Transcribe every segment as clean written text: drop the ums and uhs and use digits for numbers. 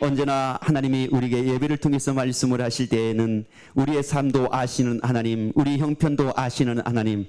언제나 하나님이 우리에게 예배를 통해서 말씀을 하실 때에는 우리의 삶도 아시는 하나님, 우리 형편도 아시는 하나님,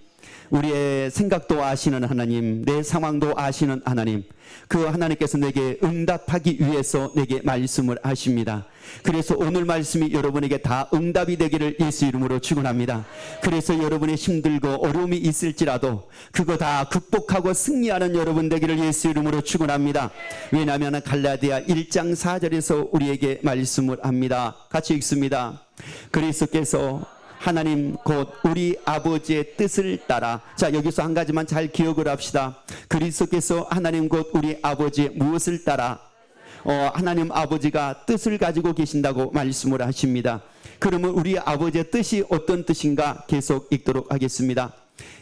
우리의 생각도 아시는 하나님, 내 상황도 아시는 하나님, 그 하나님께서 내게 응답하기 위해서 내게 말씀을 하십니다. 그래서 오늘 말씀이 여러분에게 다 응답이 되기를 예수 이름으로 축원합니다. 그래서 여러분이 힘들고 어려움이 있을지라도 그거 다 극복하고 승리하는 여러분 되기를 예수 이름으로 축원합니다. 왜냐하면 갈라디아 1장 4절에서 우리에게 말씀을 합니다. 같이 읽습니다. 그리스도께서 하나님 곧 우리 아버지의 뜻을 따라, 자 여기서 한 가지만 잘 기억을 합시다. 그리스도께서 하나님 곧 우리 아버지의 무엇을 따라, 하나님 아버지가 뜻을 가지고 계신다고 말씀을 하십니다. 그러면 우리 아버지의 뜻이 어떤 뜻인가 계속 읽도록 하겠습니다.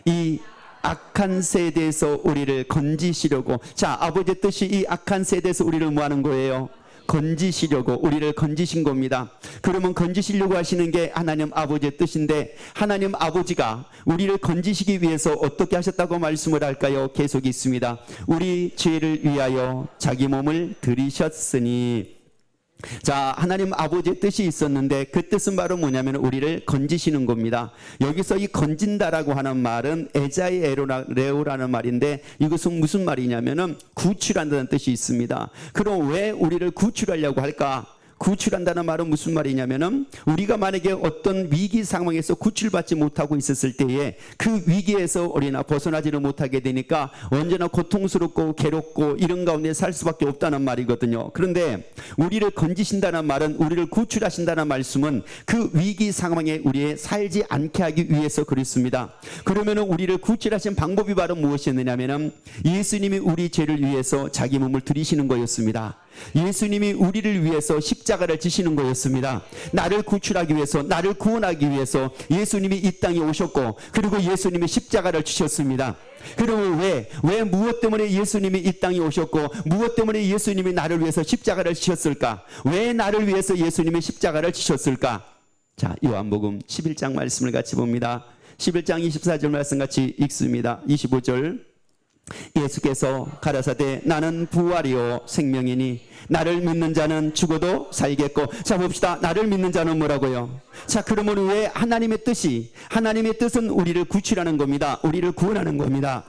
이 악한 세대에서 우리를 건지시려고, 자 아버지의 뜻이 이 악한 세대에서 우리를 뭐 하는 거예요? 건지시려고, 우리를 건지신 겁니다. 그러면 건지시려고 하시는 게 하나님 아버지의 뜻인데, 하나님 아버지가 우리를 건지시기 위해서 어떻게 하셨다고 말씀을 할까요? 계속 있습니다. 우리 죄를 위하여 자기 몸을 들이셨으니, 자 하나님 아버지의 뜻이 있었는데 그 뜻은 바로 뭐냐면 우리를 건지시는 겁니다. 여기서 이 건진다라고 하는 말은 에자이 레오라는 말인데, 이것은 무슨 말이냐면은 구출한다는 뜻이 있습니다. 그럼 왜 우리를 구출하려고 할까? 구출한다는 말은 무슨 말이냐면은 우리가 만약에 어떤 위기 상황에서 구출받지 못하고 있었을 때에 그 위기에서 우리나 벗어나지를 못하게 되니까 언제나 고통스럽고 괴롭고 이런 가운데 살 수밖에 없다는 말이거든요. 그런데 우리를 건지신다는 말은, 우리를 구출하신다는 말씀은 그 위기 상황에 우리의 살지 않게 하기 위해서 그렇습니다. 그러면은 우리를 구출하신 방법이 바로 무엇이었느냐면은 예수님이 우리 죄를 위해서 자기 몸을 들이시는 거였습니다. 예수님이 우리를 위해서 십자가를 지시는 거였습니다. 나를 구출하기 위해서, 나를 구원하기 위해서 예수님이 이 땅에 오셨고, 그리고 예수님이 십자가를 지셨습니다. 그러면 왜 무엇 때문에 예수님이 이 땅에 오셨고, 무엇 때문에 예수님이 나를 위해서 십자가를 지셨을까? 왜 나를 위해서 예수님이 십자가를 지셨을까? 자, 요한복음 11장 말씀을 같이 봅니다. 11장 24절 말씀 같이 읽습니다. 25절. 예수께서 가라사대 나는 부활이요 생명이니 나를 믿는 자는 죽어도 살겠고. 자 봅시다. 나를 믿는 자는 뭐라고요? 자 그러면 왜 하나님의 뜻은 우리를 구출하는 겁니다. 우리를 구원하는 겁니다.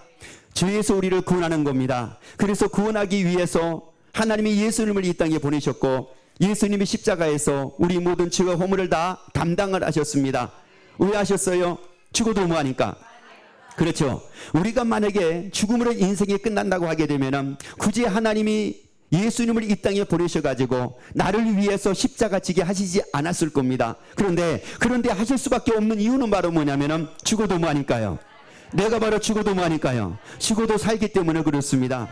죄에서 우리를 구원하는 겁니다. 그래서 구원하기 위해서 하나님이 예수님을 이 땅에 보내셨고, 예수님이 십자가에서 우리 모든 죄와 허물을 다 담당을 하셨습니다. 왜 하셨어요? 죽어도 뭐하니까? 그렇죠. 우리가 만약에 죽음으로 인생이 끝난다고 하게 되면 굳이 하나님이 예수님을 이 땅에 보내셔가지고 나를 위해서 십자가 지게 하시지 않았을 겁니다. 그런데 하실 수밖에 없는 이유는 바로 뭐냐면 죽어도 뭐하니까요? 내가 바로 죽어도 뭐하니까요? 죽어도 살기 때문에 그렇습니다.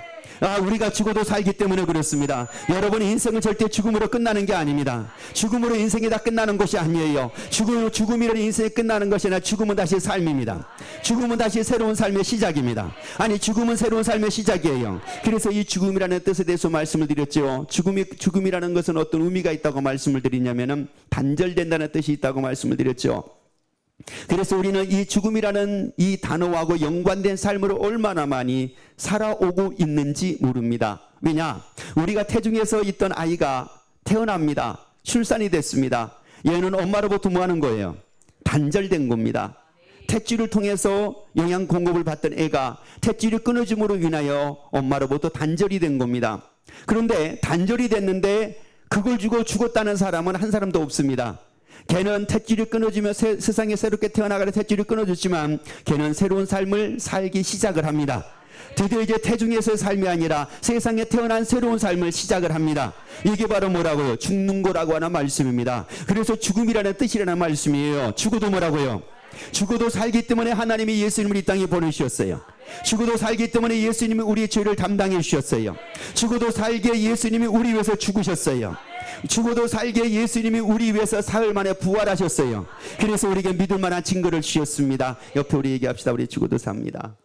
우리가 죽어도 살기 때문에 그렇습니다. 여러분의 인생은 절대 죽음으로 끝나는 게 아닙니다. 죽음으로 인생이 다 끝나는 것이 아니에요. 죽음이라는 인생이 끝나는 것이 아니라 죽음은 다시 삶입니다. 죽음은 다시 새로운 삶의 시작입니다. 아니 죽음은 새로운 삶의 시작이에요. 그래서 이 죽음이라는 뜻에 대해서 말씀을 드렸죠. 죽음이라는 것은 어떤 의미가 있다고 말씀을 드리냐면은 단절된다는 뜻이 있다고 말씀을 드렸죠. 그래서 우리는 이 죽음이라는 이 단어하고 연관된 삶으로 얼마나 많이 살아오고 있는지 모릅니다. 왜냐? 우리가 태중에서 있던 아이가 태어납니다. 출산이 됐습니다. 얘는 엄마로부터 뭐 하는 거예요? 단절된 겁니다. 탯줄을 통해서 영양 공급을 받던 애가 탯줄이 끊어짐으로 인하여 엄마로부터 단절이 된 겁니다. 그런데 단절이 됐는데 그걸 주고 죽었다는 사람은 한 사람도 없습니다. 걔는 탯줄이 끊어지며 세상에 새롭게 태어나가는 탯줄이 끊어졌지만 걔는 새로운 삶을 살기 시작을 합니다. 드디어 이제 태중에서의 삶이 아니라 세상에 태어난 새로운 삶을 시작을 합니다. 이게 바로 뭐라고요? 죽는 거라고 하는 말씀입니다. 그래서 죽음이라는 뜻이라는 말씀이에요. 죽어도 뭐라고요? 죽어도 살기 때문에 하나님이 예수님을 이 땅에 보내주셨어요. 죽어도 살기 때문에 예수님이 우리의 죄를 담당해 주셨어요. 죽어도 살게 예수님이 우리 위해서 죽으셨어요. 죽어도 살게 예수님이 우리 위해서 사흘 만에 부활하셨어요. 그래서 우리에게 믿을 만한 증거를 주셨습니다. 옆에 우리 얘기합시다. 우리 죽어도 삽니다.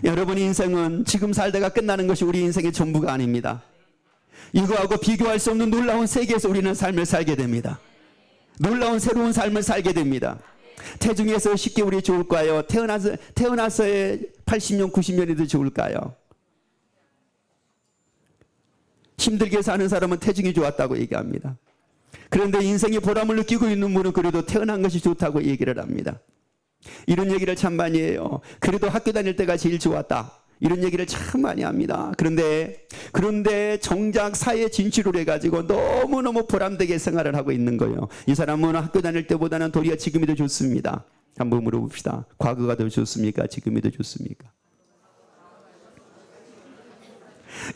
여러분의 인생은 지금 살다가 끝나는 것이 우리 인생의 전부가 아닙니다. 이거하고 비교할 수 없는 놀라운 세계에서 우리는 삶을 살게 됩니다. 놀라운 새로운 삶을 살게 됩니다. 태중에서 쉽게 우리 좋을까요? 태어나서의 80년, 90년이 더 좋을까요? 힘들게 사는 사람은 태중이 좋았다고 얘기합니다. 그런데 인생의 보람을 느끼고 있는 분은 그래도 태어난 것이 좋다고 얘기를 합니다. 이런 얘기를 참 많이 해요. 그래도 학교 다닐 때가 제일 좋았다. 이런 얘기를 참 많이 합니다. 그런데 정작 사회에 진출을 해가지고 너무너무 보람되게 생활을 하고 있는 거예요. 이 사람은 학교 다닐 때보다는 도리어 지금이 더 좋습니다. 한번 물어봅시다. 과거가 더 좋습니까? 지금이 더 좋습니까?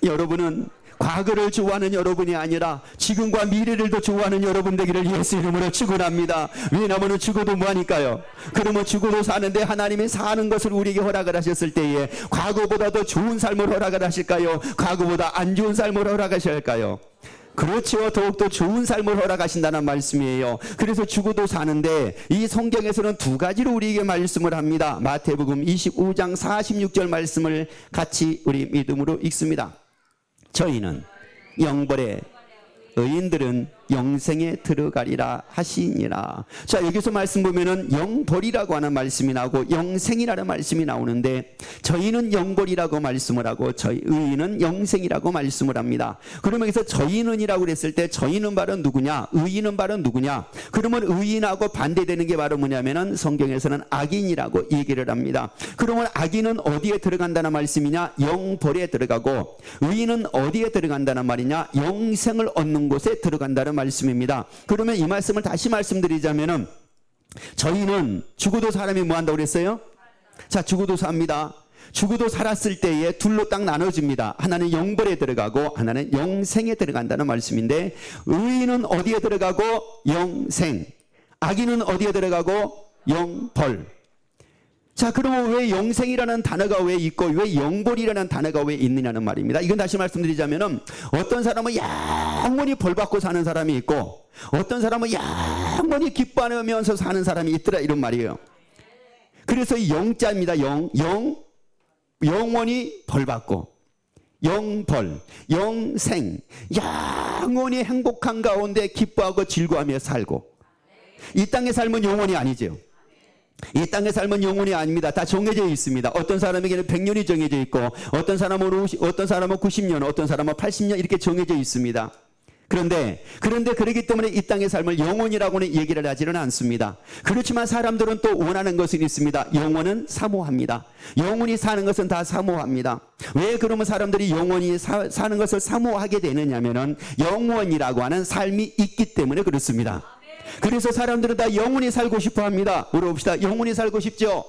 여러분은 과거를 좋아하는 여러분이 아니라 지금과 미래를 더 좋아하는 여러분 되기를 예수 이름으로 축원합니다. 왜냐하면 죽어도 뭐하니까요. 그러면 죽어도 사는데 하나님이 사는 것을 우리에게 허락을 하셨을 때에 과거보다 더 좋은 삶을 허락을 하실까요? 과거보다 안 좋은 삶을 허락하실까요? 그렇죠. 더욱더 좋은 삶을 허락하신다는 말씀이에요. 그래서 죽어도 사는데 이 성경에서는 두 가지로 우리에게 말씀을 합니다. 마태복음 25장 46절 말씀을 같이 우리 믿음으로 읽습니다. 저희는 영벌에 의인들은 영생에 들어가리라 하시니라. 자, 여기서 말씀 보면은 영벌이라고 하는 말씀이 나오고 영생이라는 말씀이 나오는데 저희는 영벌이라고 말씀을 하고 저희 의인은 영생이라고 말씀을 합니다. 그러면 여기서 저희는이라고 그랬을 때 저희는 바로 누구냐? 의인은 바로 누구냐? 그러면 의인하고 반대되는 게 바로 뭐냐면은 성경에서는 악인이라고 얘기를 합니다. 그러면 악인은 어디에 들어간다는 말씀이냐? 영벌에 들어가고 의인은 어디에 들어간다는 말이냐? 영생을 얻는 곳에 들어간다는 말씀입니다. 그러면 이 말씀을 다시 말씀드리자면은 저희는 죽어도 사람이 뭐 한다고 그랬어요? 자, 죽어도 삽니다. 죽어도 살았을 때에 둘로 딱 나눠집니다. 하나는 영벌에 들어가고 하나는 영생에 들어간다는 말씀인데 의인은 어디에 들어가고 영생, 악인은 어디에 들어가고 영벌. 자, 그러면 왜 영생이라는 단어가 왜 있고 왜 영벌이라는 단어가 왜 있느냐는 말입니다. 이건 다시 말씀드리자면은 어떤 사람은 영원히 벌 받고 사는 사람이 있고 어떤 사람은 영원히 기뻐하면서 사는 사람이 있더라 이런 말이에요. 그래서 이 영자입니다. 영원히 벌 받고 영벌, 영생, 영원히 행복한 가운데 기뻐하고 즐거워하며 살고 이 땅의 삶은 영원히 아니죠. 이 땅의 삶은 영원히 아닙니다. 다 정해져 있습니다. 어떤 사람에게는 100년이 정해져 있고 어떤 사람은 90년, 어떤 사람은 80년 이렇게 정해져 있습니다. 그런데 그렇기 때문에 이 땅의 삶을 영원이라고는 얘기를 하지는 않습니다. 그렇지만 사람들은 또 원하는 것은 있습니다. 영원은 사모합니다. 영원히 사는 것은 다 사모합니다. 왜 그러면 사람들이 영원히 사는 것을 사모하게 되느냐면은 영원이라고 하는 삶이 있기 때문에 그렇습니다. 그래서 사람들은 다 영원히 살고 싶어 합니다. 물어봅시다. 영원히 살고 싶죠?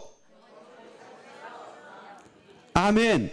아멘.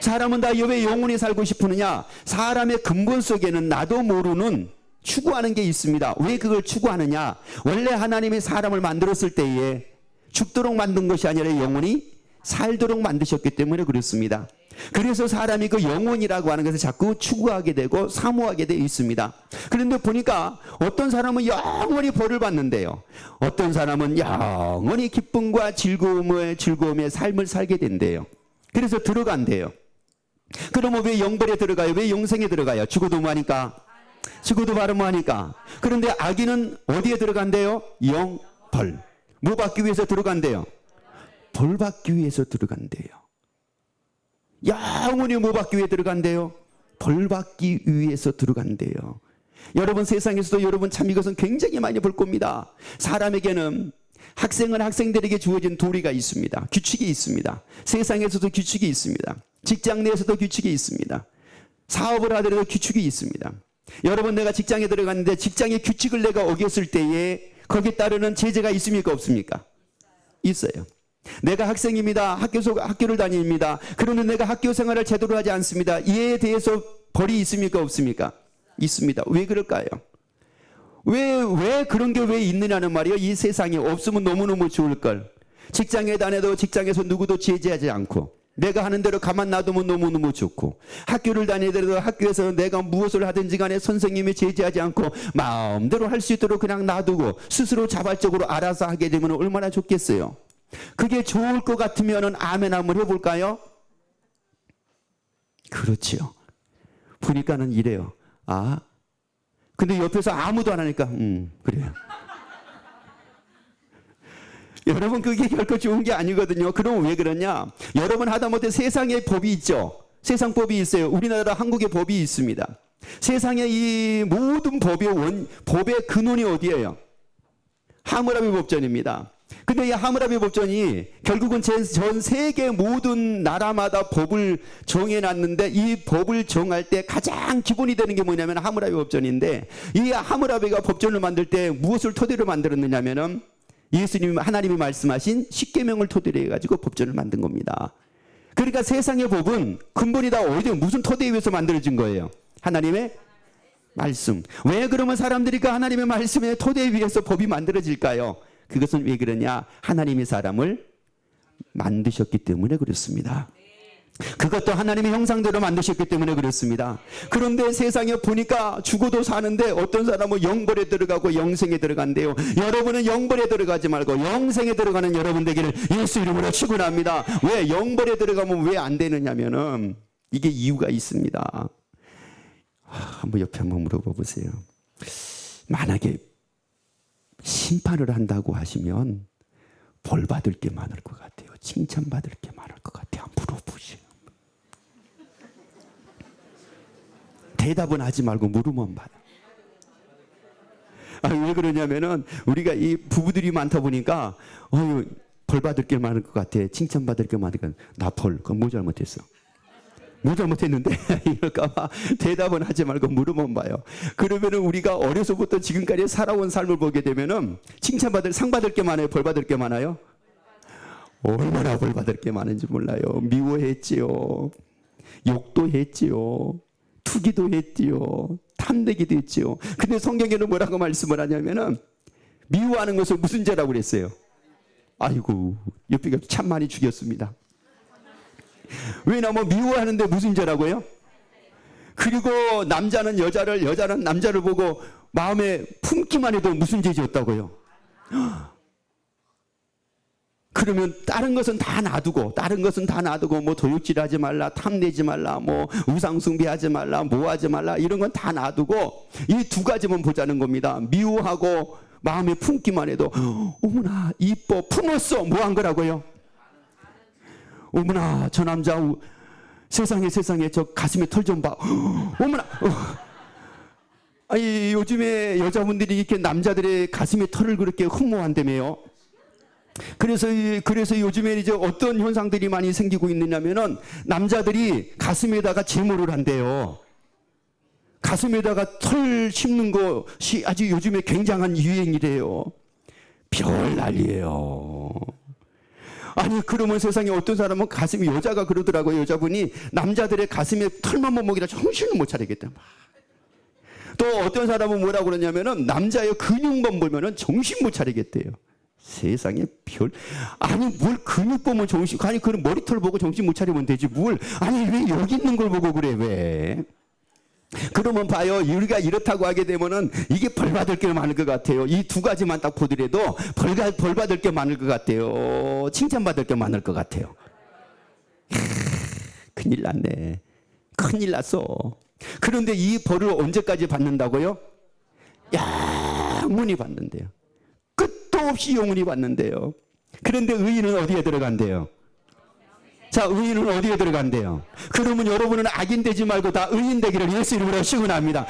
사람은 다 왜 영원히 살고 싶으느냐? 사람의 근본 속에는 나도 모르는 추구하는 게 있습니다. 왜 그걸 추구하느냐? 원래 하나님이 사람을 만들었을 때에 죽도록 만든 것이 아니라 영원히 살도록 만드셨기 때문에 그렇습니다. 그래서 사람이 그 영혼이라고 하는 것을 자꾸 추구하게 되고 사모하게 되어 있습니다. 그런데 보니까 어떤 사람은 영원히 벌을 받는데요. 어떤 사람은 영원히 기쁨과 즐거움의 삶을 살게 된대요. 그래서 들어간대요. 그러면 왜 영벌에 들어가요? 왜 영생에 들어가요? 죽어도 뭐하니까? 죽어도 바로 뭐하니까? 그런데 악인은 어디에 들어간대요? 영벌. 뭐 받기 위해서 들어간대요? 벌 받기 위해서 들어간대요. 영원히 뭐 받기 위해 들어간대요? 벌 받기 위해서 들어간대요. 여러분 세상에서도 여러분 참 이것은 굉장히 많이 볼 겁니다. 사람에게는 학생들에게 주어진 도리가 있습니다. 규칙이 있습니다. 세상에서도 규칙이 있습니다. 직장 내에서도 규칙이 있습니다. 사업을 하더라도 규칙이 있습니다. 여러분 내가 직장에 들어갔는데 직장의 규칙을 내가 어겼을 때에 거기에 따르는 제재가 있습니까 없습니까? 있어요. 내가 학생입니다. 학교를 다닙니다. 그러면 내가 학교 생활을 제대로 하지 않습니다. 이에 대해서 벌이 있습니까 없습니까? 있습니다. 왜 그럴까요? 왜 그런 게 왜 있느냐는 말이에요. 이 세상에 없으면 너무너무 좋을 걸. 직장에 다녀도 직장에서 누구도 제재하지 않고 내가 하는 대로 가만 놔두면 너무너무 좋고 학교를 다니더라도 학교에서 내가 무엇을 하든지 간에 선생님이 제재하지 않고 마음대로 할 수 있도록 그냥 놔두고 스스로 자발적으로 알아서 하게 되면 얼마나 좋겠어요. 그게 좋을 것 같으면 아멘 한번 해볼까요? 그렇지요. 보니까는 이래요. 아, 근데 옆에서 아무도 안 하니까 그래요. 여러분 그게 결코 좋은 게 아니거든요. 그럼 왜 그러냐? 여러분 하다못해 세상의 법이 있죠. 세상 법이 있어요. 우리나라 한국의 법이 있습니다. 세상의 이 모든 법의 근원이 어디예요? 하므라비 법전입니다. 근데 이 하므라비 법전이 결국은 전 세계 모든 나라마다 법을 정해놨는데, 이 법을 정할 때 가장 기본이 되는 게 뭐냐면 하므라비 법전인데, 이 하므라비가 법전을 만들 때 무엇을 토대로 만들었느냐면은 예수님, 하나님이 말씀하신 십계명을 토대로 해가지고 법전을 만든 겁니다. 그러니까 세상의 법은 근본이 다 무슨 토대에 의해서 만들어진 거예요? 하나님의 말씀. 왜 그러면 사람들이 그 하나님의 말씀의 토대에 의해서 법이 만들어질까요? 그것은 왜 그러냐? 하나님이 사람을 만드셨기 때문에 그렇습니다. 그것도 하나님의 형상대로 만드셨기 때문에 그렇습니다. 그런데 세상에 보니까 죽어도 사는데 어떤 사람은 영벌에 들어가고 영생에 들어간대요. 여러분은 영벌에 들어가지 말고 영생에 들어가는 여러분 되기를 예수 이름으로 축원합니다. 왜 영벌에 들어가면 왜 안 되느냐면은 이게 이유가 있습니다. 한번 옆에 한번 물어봐 보세요. 만약에 심판을 한다고 하시면 벌 받을 게 많을 것 같아요? 칭찬받을 게 많을 것 같아요? 물어보세요. 대답은 하지 말고 물으면 받아. 왜 그러냐면은 우리가 이 부부들이 많다 보니까 벌 받을 게 많을 것 같아, 칭찬받을 게 많을 것 같아. 나 벌, 그럼 뭐 잘못했어? 뭐 잘못했는데? 이럴까봐 대답은 하지 말고 물으면 봐요. 그러면은 우리가 어려서부터 지금까지 살아온 삶을 보게 되면은 상 받을 게 많아요? 벌 받을 게 많아요? 얼마나 벌 받을 게 많은지 몰라요. 미워했지요. 욕도 했지요. 투기도 했지요. 탐내기도 했지요. 근데 성경에는 뭐라고 말씀을 하냐면은 미워하는 것을 무슨 죄라고 그랬어요? 아이고, 옆에가 참 많이 죽였습니다. 왜냐면 미워하는데 무슨 죄라고요? 그리고 남자는 여자를, 여자는 남자를 보고 마음에 품기만 해도 무슨 죄 지었다고요? 그러면 다른 것은 다 놔두고 뭐 도둑질하지 말라, 탐내지 말라, 뭐 우상숭배하지 말라, 뭐 하지 말라, 이런 건 다 놔두고 이 두 가지만 보자는 겁니다. 미워하고 마음에 품기만 해도 어머나 이뻐, 품었어, 뭐 한 거라고요? 어머나 저 남자 세상에 저 가슴에 털 좀 봐. 어머나. 아니 요즘에 여자분들이 이렇게 남자들의 가슴에 털을 그렇게 흠모한다며요. 그래서 요즘에 이제 어떤 현상들이 많이 생기고 있느냐면은 남자들이 가슴에다가 제모를 한대요. 가슴에다가 털 심는 것이 아주 요즘에 굉장한 유행이래요. 별 난리예요. 아니 그러면 세상에 어떤 사람은 가슴이, 여자가 그러더라고요. 여자분이 남자들의 가슴에 털만 못 먹이라 정신을 못 차리겠다. 또 어떤 사람은 뭐라고 그러냐면은 남자의 근육만 보면은 정신 못 차리겠대요. 세상에 아니 뭘 근육 보면 정신, 아니 그런 머리털 보고 정신 못 차리면 되지 뭘, 아니 왜 여기 있는 걸 보고 그래 왜? 그러면 봐요, 우리가 이렇다고 하게 되면은 이게 벌 받을 게 많을 것 같아요. 이 두 가지만 딱 보더라도 벌 받을 게 많을 것 같아요. 칭찬받을 게 많을 것 같아요. 큰일 났네. 큰일 났어. 그런데 이 벌을 언제까지 받는다고요? 영원히 받는데요. 끝도 없이 영원히 받는데요. 그런데 의인은 어디에 들어간대요? 자, 의인은 어디에 들어간대요? 그러면 여러분은 악인 되지 말고 다 의인 되기를 예수 이름으로 축원합니다.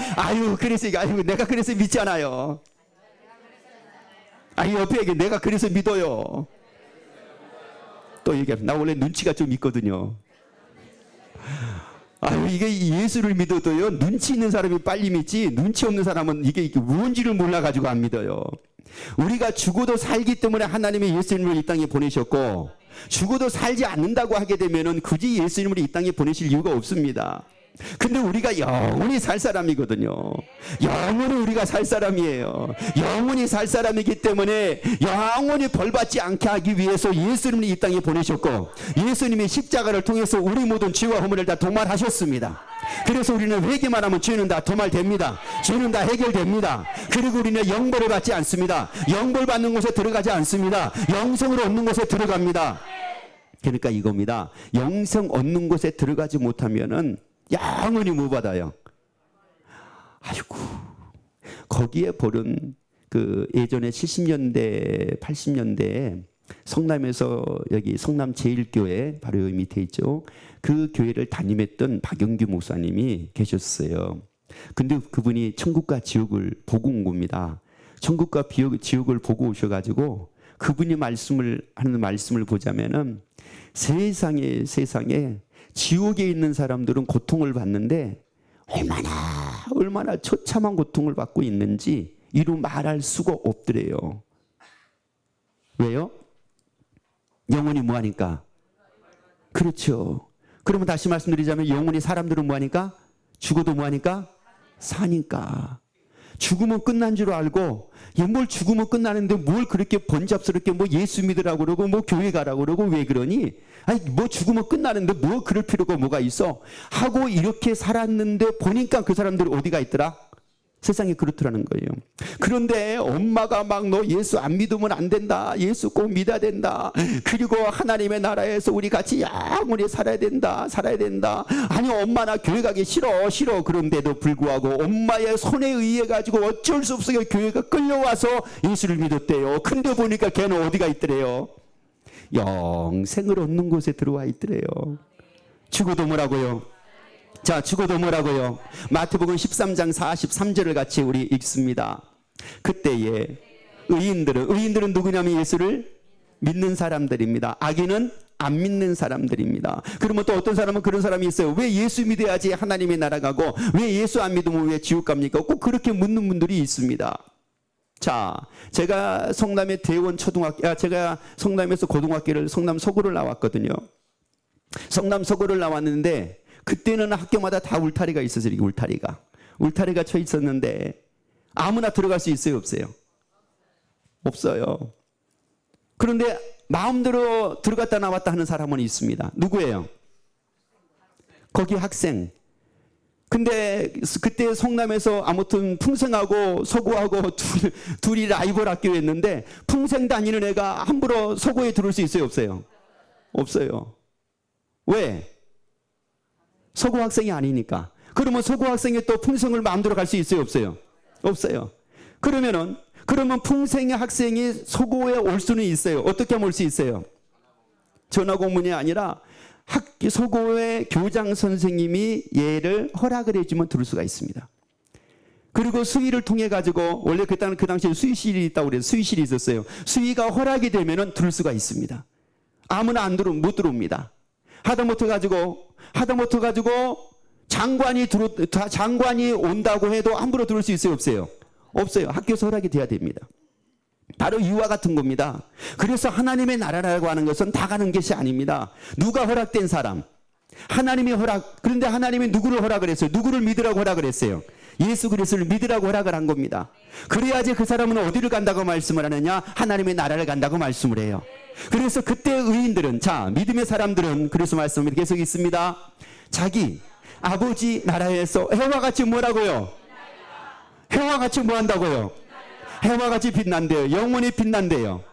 내가 그래서 믿잖아요. 옆에 얘기, 내가 그래서 믿어요. 또 얘기해. 나 원래 눈치가 좀 있거든요. 이게 예수를 믿어도요, 눈치 있는 사람이 빨리 믿지, 눈치 없는 사람은 이게 뭔지를 몰라가지고 안 믿어요. 우리가 죽어도 살기 때문에 하나님이 예수님을 이 땅에 보내셨고, 죽어도 살지 않는다고 하게 되면은 굳이 예수님을 이 땅에 보내실 이유가 없습니다. 근데 우리가 영원히 살 사람이거든요. 영원히 우리가 살 사람이에요. 영원히 살 사람이기 때문에 영원히 벌받지 않게 하기 위해서 예수님을 이 땅에 보내셨고, 예수님이 십자가를 통해서 우리 모든 죄와 허물을 다 도말하셨습니다. 그래서 우리는 회개만 하면 죄는 다 도말됩니다. 죄는 다 해결됩니다. 그리고 우리는 영벌을 받지 않습니다. 영벌 받는 곳에 들어가지 않습니다. 영생을 얻는 곳에 들어갑니다. 그러니까 이겁니다. 영생 얻는 곳에 들어가지 못하면은 영원히 못 받아요. 아이고, 거기에 벌은 예전에 70년대, 80년대에 성남에서 여기 성남 제일교회 바로 여기 밑에 있죠. 그 교회를 담임했던 박영규 목사님이 계셨어요. 근데 그분이 천국과 지옥을 보고 온 겁니다. 천국과 지옥을 보고 오셔가지고 그분이 하는 말씀을 보자면은 세상에 지옥에 있는 사람들은 고통을 받는데 얼마나 처참한 고통을 받고 있는지 이루 말할 수가 없더래요. 왜요? 영혼이 뭐하니까? 그렇죠. 그러면 다시 말씀드리자면 영혼이 사람들은 뭐하니까? 죽어도 뭐하니까? 사니까. 죽으면 끝난 줄 알고 뭘 죽으면 끝나는데 뭘 그렇게 번잡스럽게 뭐 예수 믿으라고 그러고 뭐 교회 가라고 그러고 왜 그러니? 아니 뭐 죽으면 끝나는데 뭐 그럴 필요가 뭐가 있어? 하고 이렇게 살았는데 보니까 그 사람들이 어디가 있더라? 세상에 그렇더라는 거예요. 그런데 엄마가 막 너 예수 안 믿으면 안 된다. 예수 꼭 믿어야 된다. 그리고 하나님의 나라에서 우리 같이 영원히 살아야 된다. 아니 엄마 나 교회 가기 싫어. 그런데도 불구하고 엄마의 손에 의해 가지고 어쩔 수 없어요. 교회가 끌려와서 예수를 믿었대요. 근데 보니까 걔는 어디가 있더래요? 영생을 얻는 곳에 들어와 있더래요. 죽어도 뭐라고요? 자, 죽어도 뭐라고요? 마태복음 13장 43절을 같이 우리 읽습니다. 그때에 의인들은 누구냐면 예수를 믿는 사람들입니다. 악인은 안 믿는 사람들입니다. 그러면 또 어떤 사람은 그런 사람이 있어요. 왜 예수 믿어야지 하나님의 나라 가고 왜 예수 안 믿으면 왜 지옥 갑니까? 꼭 그렇게 묻는 분들이 있습니다. 자, 제가 성남의 제가 성남에서 고등학교를 성남 서구를 나왔거든요. 성남 서구를 나왔는데 그때는 학교마다 다 울타리가 있었어요. 이렇게 울타리가 쳐 있었는데 아무나 들어갈 수 있어요, 없어요? 없어요. 그런데 마음대로 들어갔다 나왔다 하는 사람은 있습니다. 누구예요? 거기 학생. 근데 그때 성남에서 아무튼 풍생하고 서구하고 둘이 라이벌 학교였는데 풍생 다니는 애가 함부로 서구에 들어올 수 있어요, 없어요? 없어요. 왜? 서구 학생이 아니니까. 그러면 서구 학생이 또 풍생을 마음대로 갈 수 있어요, 없어요? 없어요. 그러면 풍생의 학생이 서구에 올 수는 있어요. 어떻게 하면 올 수 있어요? 전화 공문이 아니라 서구의 교장 선생님이 얘를 허락을 해주면 들을 수가 있습니다. 그리고 수의를 통해 가지고 원래 그 당시에 수의실이 있다고 그래서 수의실이 있었어요. 수의가 허락이 되면은 들을 수가 있습니다. 아무나 못 들어옵니다. 하다못해 가지고 장관이 온다고 해도 함부로 들을 수 있어요, 없어요? 없어요. 학교에서 허락이 돼야 됩니다. 바로 이와 같은 겁니다. 그래서 하나님의 나라라고 하는 것은 다 가는 것이 아닙니다. 누가 허락된 사람? 하나님이 그런데 하나님이 누구를 허락을 했어요? 누구를 믿으라고 허락을 했어요? 예수 그리스도를 믿으라고 허락을 한 겁니다. 그래야지 그 사람은 어디를 간다고 말씀을 하느냐? 하나님의 나라를 간다고 말씀을 해요. 그래서 그때 의인들은, 믿음의 사람들은, 그래서 말씀이 계속 있습니다. 자기 아버지 나라에서 해와 같이 뭐라고요? 해와 같이 뭐 한다고요? 해와 같이 빛난대요. 영원히 빛난대요.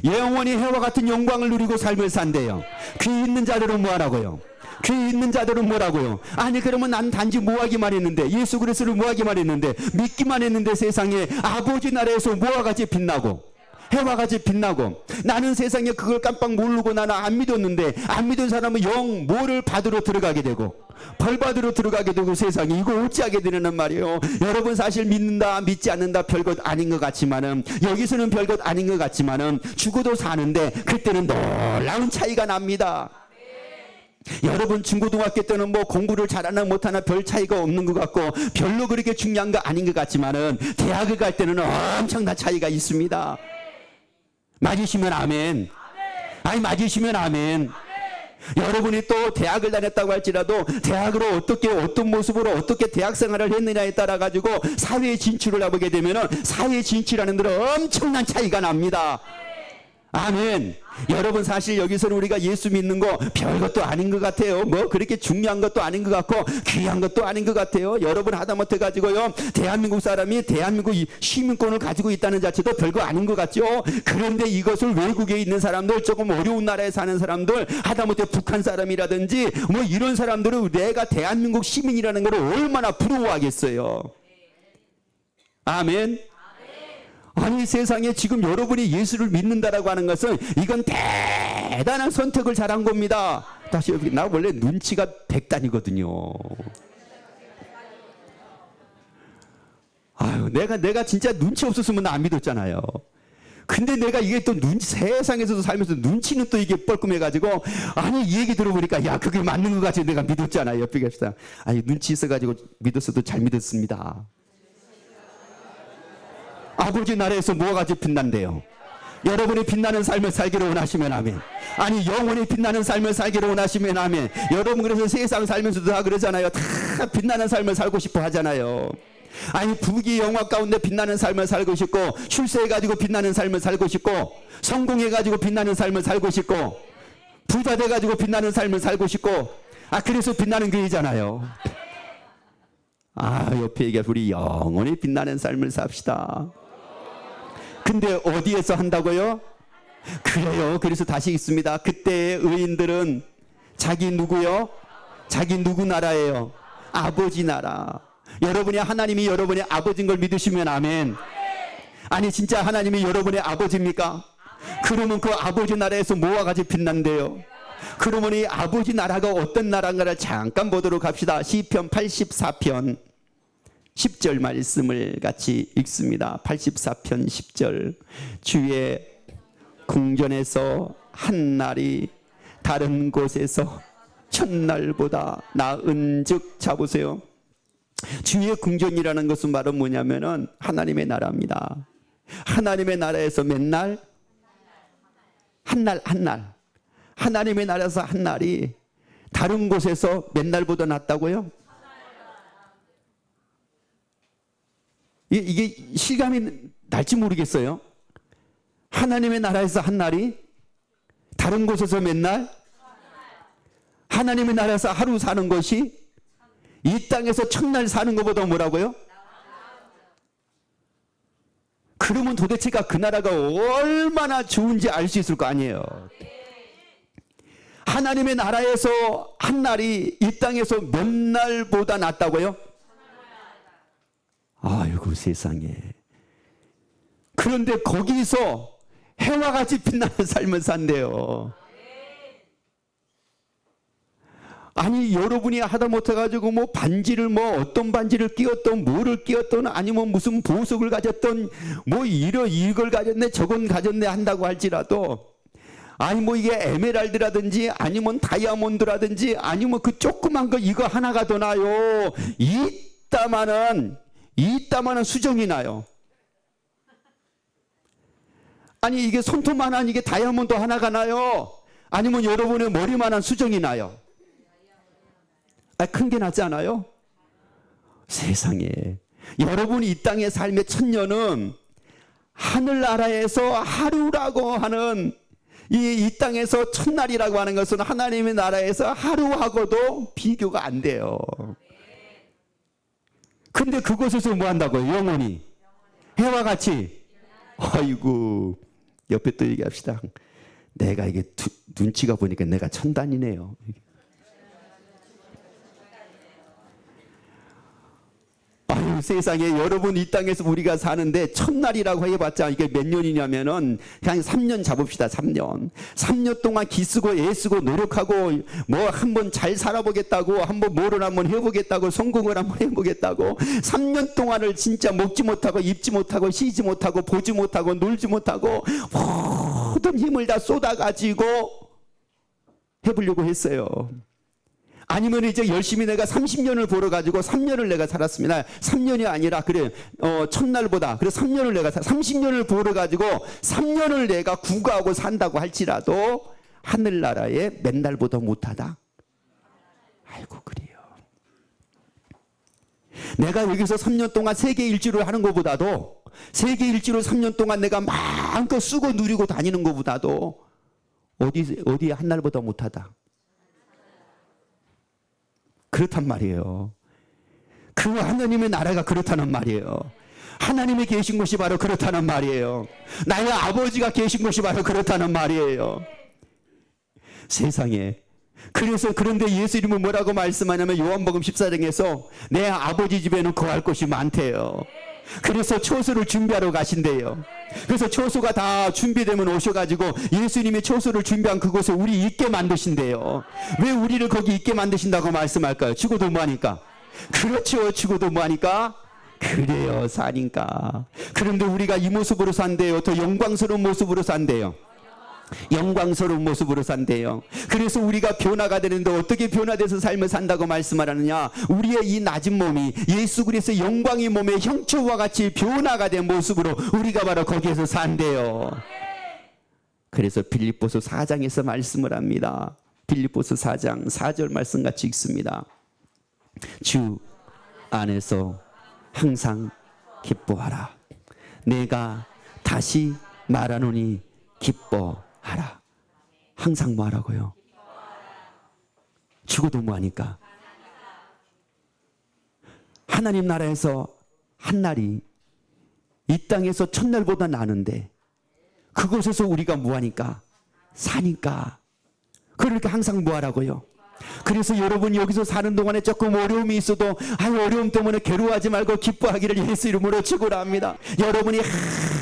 영원히 해와 같은 영광을 누리고 삶을 산대요. 귀 있는 자들은 뭐 하라고요? 귀 있는 자들은 뭐라고요? 아니 그러면 난 단지 뭐하기만 했는데, 예수 그리스도를 뭐하기만 했는데, 믿기만 했는데 세상에 아버지 나라에서 뭐와 같이 빛나고 해와 같이 빛나고, 나는 세상에 그걸 깜빡 모르고 나는 안 믿었는데, 안 믿은 사람은 영 뭐를 받으러 들어가게 되고 벌 받으러 들어가게 되고, 세상에 이거 어찌하게 되느냐 말이에요. 여러분 사실 믿는다 믿지 않는다 별것 아닌 것 같지만은, 여기서는 별것 아닌 것 같지만은 죽어도 사는데 그때는 놀라운 차이가 납니다. 여러분 중고등학교 때는 뭐 공부를 잘하나 못하나 별 차이가 없는 것 같고 별로 그렇게 중요한 거 아닌 것 같지만은 대학을 갈 때는 엄청난 차이가 있습니다. 맞으시면 아멘. 아니 맞으시면 아멘. 여러분이 또 대학을 다녔다고 할지라도 대학으로 어떤 모습으로 어떻게 대학 생활을 했느냐에 따라 가지고 사회에 진출을 해보게 되면은 사회에 진출하는 데는 엄청난 차이가 납니다. 아멘. 여러분 사실 여기서는 우리가 예수 믿는 거 별것도 아닌 것 같아요. 뭐 그렇게 중요한 것도 아닌 것 같고 귀한 것도 아닌 것 같아요. 여러분 하다못해 가지고요, 대한민국 사람이 대한민국 시민권을 가지고 있다는 자체도 별거 아닌 것 같죠. 그런데 이것을 외국에 있는 사람들, 조금 어려운 나라에 사는 사람들, 하다못해 북한 사람이라든지 뭐 이런 사람들은 내가 대한민국 시민이라는 걸 얼마나 부러워하겠어요. 아멘. 아니 세상에 지금 여러분이 예수를 믿는다라고 하는 것은 이건 대단한 선택을 잘한 겁니다. 다시 나 원래 눈치가 100단이거든요. 아유, 내가 진짜 눈치 없었으면 나 안 믿었잖아요. 근데 내가 이게 또 세상에서도 살면서 눈치는 또 이게 뻘끔해가지고, 아니, 이 얘기 들어보니까, 야, 그게 맞는 것 같이 내가 믿었잖아요. 옆에 계시다. 아니, 눈치 있어가지고 믿었어도 잘 믿었습니다. 아버지 나라에서 뭐가 가지고 빛난대요? 여러분이 빛나는 삶을 살기를 원하시면 아멘. 아니, 영원히 빛나는 삶을 살기를 원하시면 아멘. 여러분, 그래서 세상 살면서도 다 그러잖아요. 다 빛나는 삶을 살고 싶어 하잖아요. 아니, 부귀 영화 가운데 빛나는 삶을 살고 싶고, 출세해가지고 빛나는 삶을 살고 싶고, 성공해가지고 빛나는 삶을 살고 싶고, 부자 돼가지고 빛나는 삶을 살고 싶고, 그래서 빛나는 교회잖아요. 옆에 얘기해, 우리 영원히 빛나는 삶을 삽시다. 근데 어디에서 한다고요? 그래요. 그래서 다시 있습니다. 그때의 의인들은 자기 누구요? 자기 누구 나라예요? 아버지 나라. 여러분이 하나님이 여러분의 아버지인 걸 믿으시면 아멘. 아니, 진짜 하나님이 여러분의 아버지입니까? 그러면 그 아버지 나라에서 뭐와 같이 빛난대요? 그러면 이 아버지 나라가 어떤 나라인가를 잠깐 보도록 합시다. 시편 84편 10절 말씀을 같이 읽습니다. 84편 10절. 주의 궁전에서 한 날이 다른 곳에서 첫날보다 나은즉, 자보세요. 주의 궁전이라는 것은 바로 뭐냐면은 하나님의 나라입니다. 하나님의 나라에서 맨날 한 날 하나님의 나라에서 한 날이 다른 곳에서 맨날보다 낫다고요? 이게 실감이 날지 모르겠어요. 하나님의 나라에서 한 날이 다른 곳에서 맨날, 하나님의 나라에서 하루 사는 것이 이 땅에서 첫날 사는 것보다 뭐라고요? 그러면 도대체가 그 나라가 얼마나 좋은지 알 수 있을 거 아니에요. 하나님의 나라에서 한 날이 이 땅에서 몇 날보다 낫다고요? 아이고 세상에. 그런데 거기서 해와 같이 빛나는 삶을 산대요. 아니, 여러분이 하다 못해가지고 뭐 반지를 뭐 어떤 반지를 끼웠던 뭐를 끼웠던 아니면 무슨 보석을 가졌던 뭐 이걸 가졌네 저건 가졌네 한다고 할지라도, 아니 뭐 이게 에메랄드라든지 아니면 다이아몬드라든지 아니면 그 조그만 거 이거 하나가 더 나요. 이따만한 수정이 나요. 아니 이게 손톱만한 이게 다이아몬드 하나가 나요. 아니면 여러분의 머리만한 수정이 나요. 큰 게 낫지 않아요? 세상에. 여러분이 이 땅의 삶의 천년은 하늘나라에서 하루라고 하는 이 땅에서 첫날이라고 하는 것은 하나님의 나라에서 하루하고도 비교가 안 돼요. 근데 그곳에서 뭐 한다고요? 영원히 해와 같이. 아이고, 옆에 또 얘기합시다. 내가 이게 눈치가 보니까 내가 천단이네요. 아유, 세상에. 여러분 이 땅에서 우리가 사는데 첫날이라고 해봤자 이게 몇 년이냐면은 그냥 3년 잡읍시다. 3년 동안 기쓰고 애쓰고 노력하고 뭐 한번 잘 살아보겠다고, 한번 뭐를 한번 해보겠다고, 성공을 한번 해보겠다고 3년 동안을 진짜 먹지 못하고 입지 못하고 쉬지 못하고 보지 못하고 놀지 못하고 모든 힘을 다 쏟아가지고 해보려고 했어요. 아니면 이제 열심히 내가 30년을 벌어가지고 3년을 내가 살았습니다. 3년이 아니라 그래 첫날보다 그래 3년을 내가 30년을 벌어가지고 3년을 내가 구가하고 산다고 할지라도 하늘나라에 맨날보다 못하다. 아이고 그래요. 내가 여기서 3년 동안 세계 일주를 하는 것보다도 세계 일주를 3년 동안 내가 마음껏 쓰고 누리고 다니는 것보다도 어디 한날보다 못하다. 그렇단 말이에요. 그 하나님의 나라가 그렇다는 말이에요. 하나님이 계신 곳이 바로 그렇다는 말이에요. 나의 아버지가 계신 곳이 바로 그렇다는 말이에요. 세상에. 그래서 그런데 예수님은 뭐라고 말씀하냐면 요한복음 14장에서 내 아버지 집에는 거할 곳이 많대요. 그래서 초소를 준비하러 가신대요. 그래서 초소가 다 준비되면 오셔가지고 예수님이 초소를 준비한 그곳에 우리 있게 만드신대요. 왜 우리를 거기 있게 만드신다고 말씀할까요? 죽어도 뭐하니까? 그렇죠. 죽어도 뭐하니까? 그래요, 사니까. 그런데 우리가 이 모습으로 산대요. 더 영광스러운 모습으로 산대요. 영광스러운 모습으로 산대요. 그래서 우리가 변화가 되는데 어떻게 변화돼서 삶을 산다고 말씀을 하느냐? 우리의 이 낮은 몸이 예수 그리스도의 영광의 몸의 형체와 같이 변화가 된 모습으로 우리가 바로 거기에서 산대요. 그래서 빌립보서 4장에서 말씀을 합니다. 빌립보서 4장 4절 말씀 같이 읽습니다. 주 안에서 항상 기뻐하라. 내가 다시 말하노니 기뻐하라. 항상 뭐 하라고요? 죽어도 뭐 하니까? 하나님 나라에서 한 날이 이 땅에서 첫날보다 나는데 그곳에서 우리가 뭐 하니까? 사니까. 그러니까 항상 뭐 하라고요? 그래서 여러분 여기서 사는 동안에 조금 어려움이 있어도 어려움 때문에 괴로워하지 말고 기뻐하기를 예수 이름으로 축원합니다. 여러분이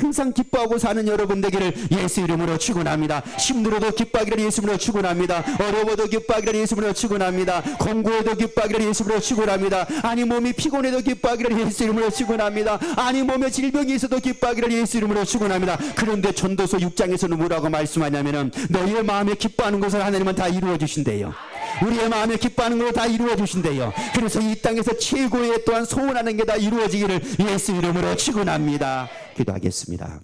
항상 기뻐하고 사는 여러분 되기를 예수 이름으로 축원합니다. 힘들어도 기뻐하기를 예수 이름으로 축원합니다. 어려워도 기뻐하기를 예수 이름으로 축원합니다. 공고해도 기뻐하기를 예수 이름으로 축원합니다. 아니 몸이 피곤해도 기뻐하기를 예수 이름으로 축원합니다. 아니 몸에 질병이 있어도 기뻐하기를 예수 이름으로 축원합니다. 그런데 전도서 6장에서는 뭐라고 말씀하냐면은 너희의 마음에 기뻐하는 것을 하나님은 다 이루어 주신대요. 우리의 마음에 기뻐하는 걸 다 이루어 주신대요. 그래서 이 땅에서 최고의 또한 소원하는 게 다 이루어지기를 예수 이름으로 축원합니다. 기도하겠습니다.